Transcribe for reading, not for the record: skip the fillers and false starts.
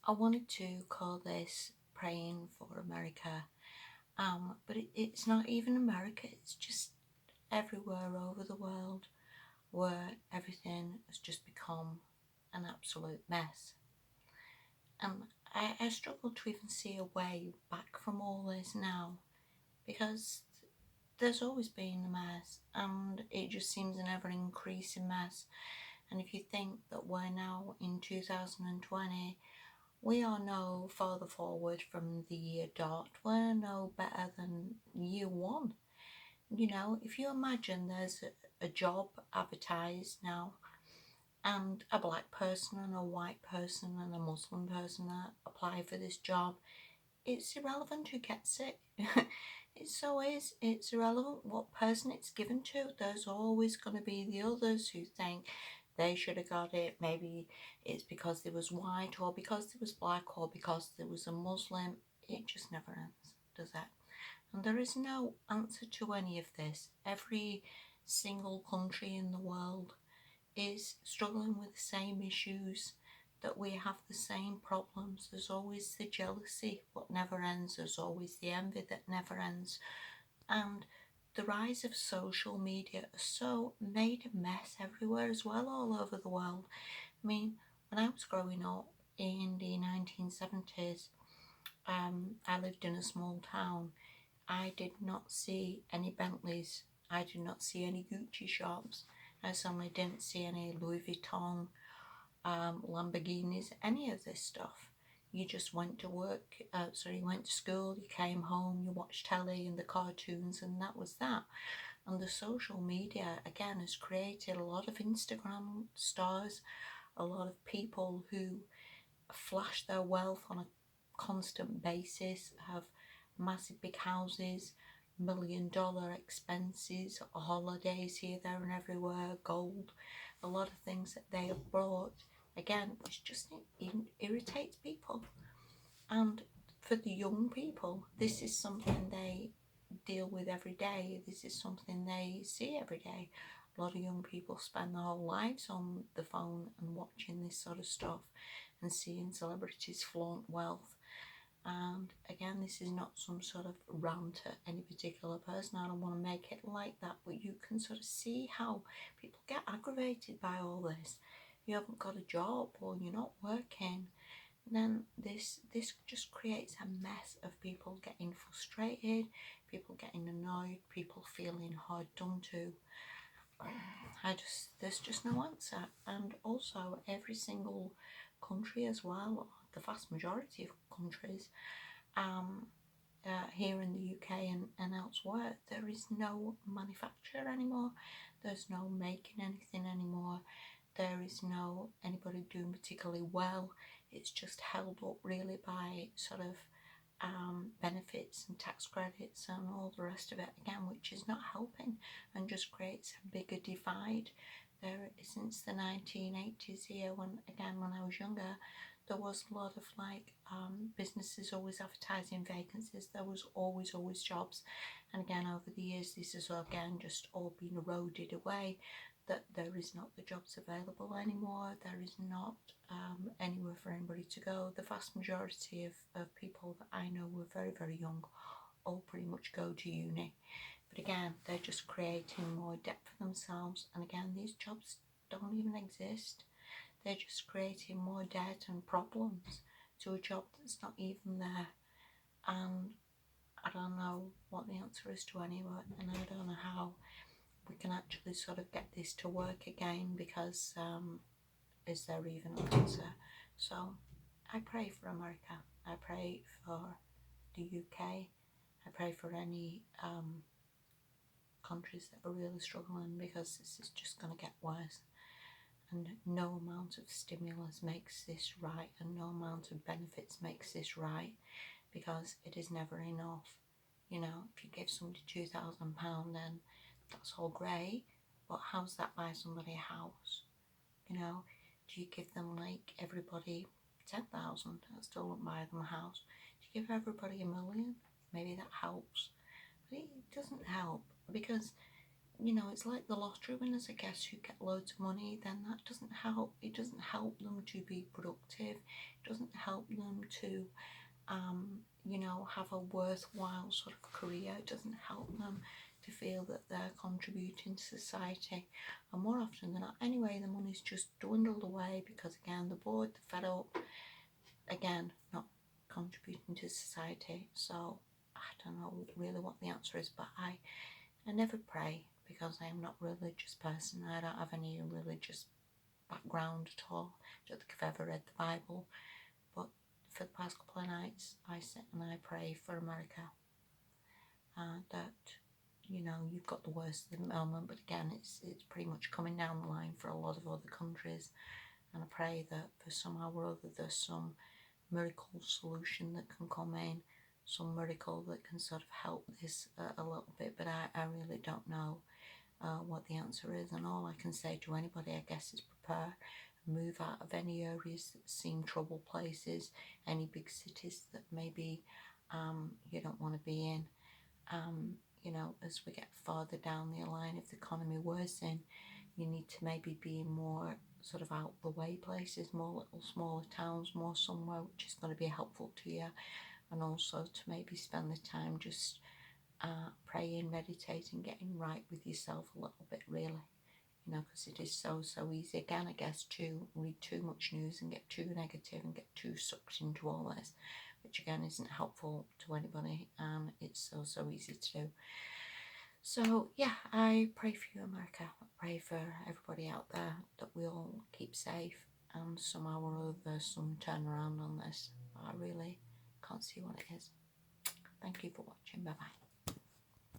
I wanted to call this Praying for America, but it's not even America, it's just everywhere over the world where everything has just become an absolute mess. And I struggle to even see a way back from all this now because there's always been a mess and it just seems an ever increasing mess. And if you think that we're now in 2020, we are no farther forward from the year dot. We're no better than year one. You know, if you imagine there's a job advertised now, and a black person and a white person and a Muslim person that apply for this job, it's irrelevant who gets it. It so is. It's irrelevant what person it's given to. There's always going to be the others who think they should have got it. Maybe it's because they was white or because they was black or because there was a Muslim. It just never ends, does it? And there is no answer to any of this. Every single country in the world is struggling with the same issues, that we have the same problems. There's always the jealousy what never ends, there's always the envy that never ends, and the rise of social media has so made a mess everywhere as well, all over the world. I mean, when I was growing up in the 1970s, I lived in a small town. I did not see any Bentleys. I did not see any Gucci shops. I certainly didn't see any Louis Vuitton, Lamborghinis, any of this stuff. You just went to work, you went to school, you came home, you watched telly and the cartoons, and that was that. And the social media, again, has created a lot of Instagram stars, a lot of people who flash their wealth on a constant basis, have massive big houses, $1 million expenses, holidays here, there, and everywhere, gold, a lot of things that they have brought. Again, it's just it irritates people. And for the young people, this is something they deal with every day. This is something they see every day. A lot of young people spend their whole lives on the phone and watching this sort of stuff and seeing celebrities flaunt wealth. And again, this is not some sort of rant at any particular person. I don't want to make it like that, but you can sort of see how people get aggravated by all this. You haven't got a job or you're not working, then this just creates a mess of people getting frustrated, people getting annoyed, people feeling hard done to. There's just no answer. And also every single country as well, the vast majority of countries, here in the UK and elsewhere, there is no manufacture anymore. There's no making anything anymore. There is no anybody doing particularly well. It's just held up really by sort of benefits and tax credits and all the rest of it again, which is not helping and just creates a bigger divide. There, since the 1980s here, when I was younger, there was a lot of businesses always advertising vacancies. There was always jobs, and again over the years this has again just all been eroded away, that there is not the jobs available anymore. There is not anywhere for anybody to go. The vast majority of people that I know were very young all pretty much go to uni, but again they're just creating more debt for themselves, and again these jobs don't even exist. They're just creating more debt and problems to a job that's not even there. And I don't know what the answer is to any of it, and I don't know how we can actually sort of get this to work again, because is there even an answer? So I pray for America, I pray for the UK, I pray for any countries that are really struggling, because this is just going to get worse. And no amount of stimulus makes this right, and no amount of benefits makes this right, because it is never enough. You know, if you give somebody £2,000, then that's all great, but how's that buy somebody a house? You know, do you give them like everybody 10,000? That still won't buy them a house. Do you give everybody $1 million? Maybe that helps, but it doesn't help, because you know, it's like the lottery winners, I guess, who get loads of money. Then that doesn't help. It doesn't help them to be productive. It doesn't help them to you know, have a worthwhile sort of career. It doesn't help them to feel that they're contributing to society. And more often than not, anyway, the money's just dwindled away because, again, they're bored, they're fed up, again, not contributing to society. So I don't know really what the answer is, but I never pray because I am not a religious person. I don't have any religious background at all. I don't think I've ever read the Bible. But for the past couple of nights, I sit and I pray for America. That, you know, you've got the worst at the moment, but again, it's pretty much coming down the line for a lot of other countries. And I pray that for somehow or other there's some miracle solution that can come in, some miracle that can sort of help this a little bit. But I really don't know what the answer is. And all I can say to anybody, I guess, is prepare. Move out of any areas that seem trouble places, any big cities that maybe you don't want to be in. You know, as we get farther down the line, if the economy worsens, you need to maybe be more sort of out the way places, more little smaller towns, more somewhere which is going to be helpful to you, and also to maybe spend the time just praying, meditating, getting right with yourself a little bit, really. You know, because it is so easy, again, I guess, to read too much news and get too negative and get too sucked into all this, which again isn't helpful to anybody, and it's so easy to do. So yeah, I pray for you, America. I pray for everybody out there that we all keep safe and somehow or other some turnaround on this. I really can't see what it is. Thank you for watching. Bye bye.